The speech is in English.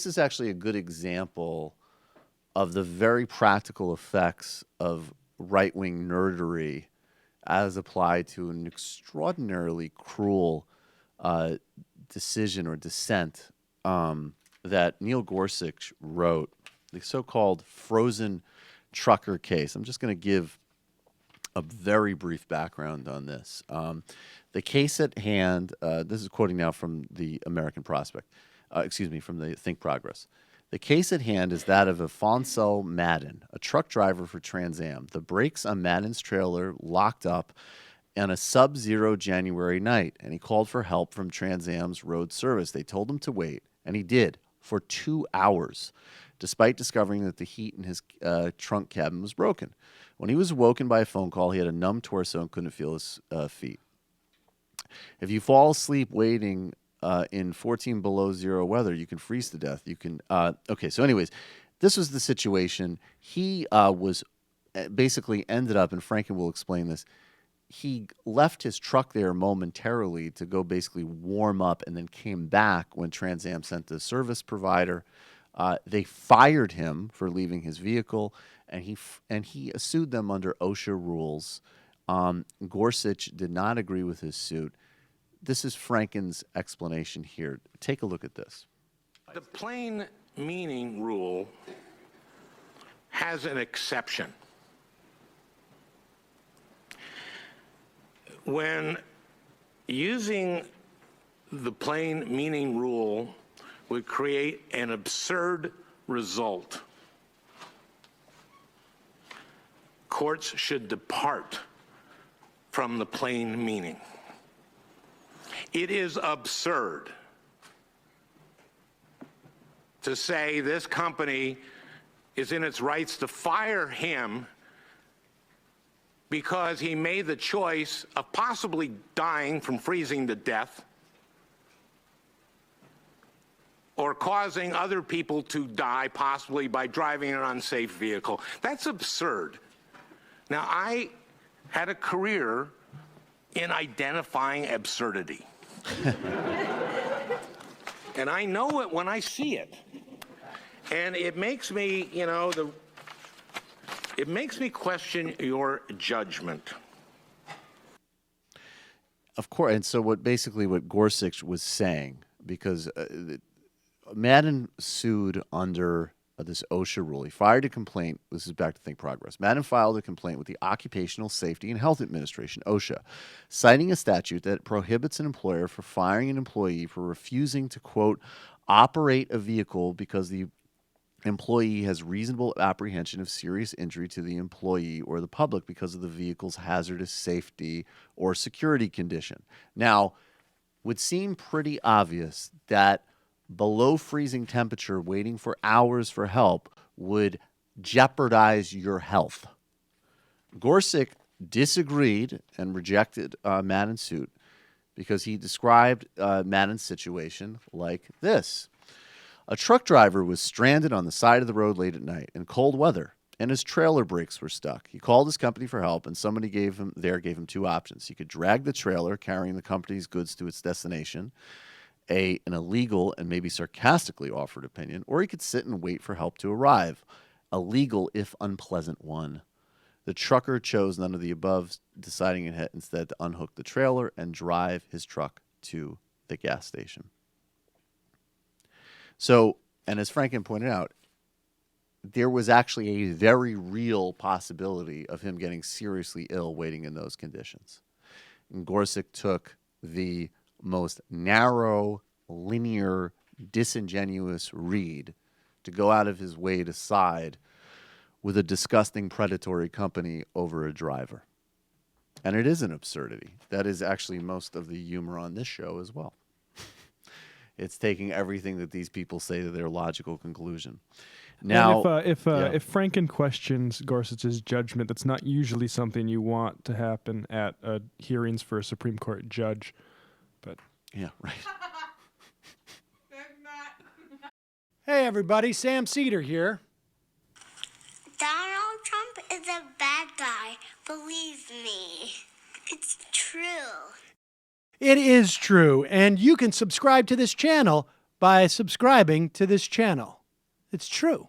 This is actually a good example of the very practical effects of right-wing nerdery as applied to an extraordinarily cruel decision or dissent that Neil Gorsuch wrote, the so-called frozen trucker case. I'm just going to give a very brief background on this. The case at hand, this is quoting now from the American Prospect, from the Think Progress. The case at hand is that of Afonso Madden, a truck driver for Trans Am. The brakes on Madden's trailer locked up on a sub-zero January night, and he called for help from Trans Am's road service. They told him to wait, and he did for 2 hours, despite discovering that the heat in his trunk cabin was broken. When he was woken by a phone call, he had a numb torso and couldn't feel his feet. If you fall asleep waiting in 14 below zero weather, you can freeze to death. You can. So anyways, this was the situation. He was basically ended up, and Franken will explain this, he left his truck there momentarily to go basically warm up and then came back when Trans Am sent the service provider. They fired him for leaving his vehicle, and he sued them under OSHA rules. Gorsuch did not agree with his suit. This is Franken's explanation here. Take a look at this. The plain meaning rule has an exception. When using the plain meaning rule would create an absurd result, courts should depart from the plain meaning. It is absurd to say this company is in its rights to fire him because he made the choice of possibly dying from freezing to death or causing other people to die possibly by driving an unsafe vehicle. That's absurd. Now, I had a career in identifying absurdity. And I know it when I see it. And it makes me, it makes me question your judgment. Of course, and so what Gorsuch was saying, because Madden sued under this OSHA rule. He filed a complaint. This is back to Think Progress. Madden filed a complaint with the Occupational Safety and Health Administration, OSHA, citing a statute that prohibits an employer from firing an employee for refusing to, quote, operate a vehicle because the employee has reasonable apprehension of serious injury to the employee or the public because of the vehicle's hazardous safety or security condition. Now, would seem pretty obvious that below freezing temperature, waiting for hours for help would jeopardize your health. Gorsuch disagreed and rejected Madden's suit because he described Madden's situation like this. A truck driver was stranded on the side of the road late at night in cold weather, and his trailer brakes were stuck. He called his company for help, and somebody gave him two options. He could drag the trailer carrying the company's goods to its destination, an illegal and maybe sarcastically offered opinion, or he could sit and wait for help to arrive, a legal if unpleasant one. The trucker chose none of the above, deciding instead to unhook the trailer and drive his truck to the gas station. So, and as Franken pointed out, there was actually a very real possibility of him getting seriously ill waiting in those conditions. And Gorsuch took the most narrow, linear, disingenuous read to go out of his way to side with a disgusting predatory company over a driver. And it is an absurdity. That is actually most of the humor on this show as well. It's taking everything that these people say to their logical conclusion. Now, if Franken questions Gorsuch's judgment, that's not usually something you want to happen at hearings for a Supreme Court judge. But yeah, right. Hey, everybody, Sam Seder here. Donald Trump is a bad guy. Believe me. It's true. It is true, and you can subscribe to this channel by subscribing to this channel. It's true.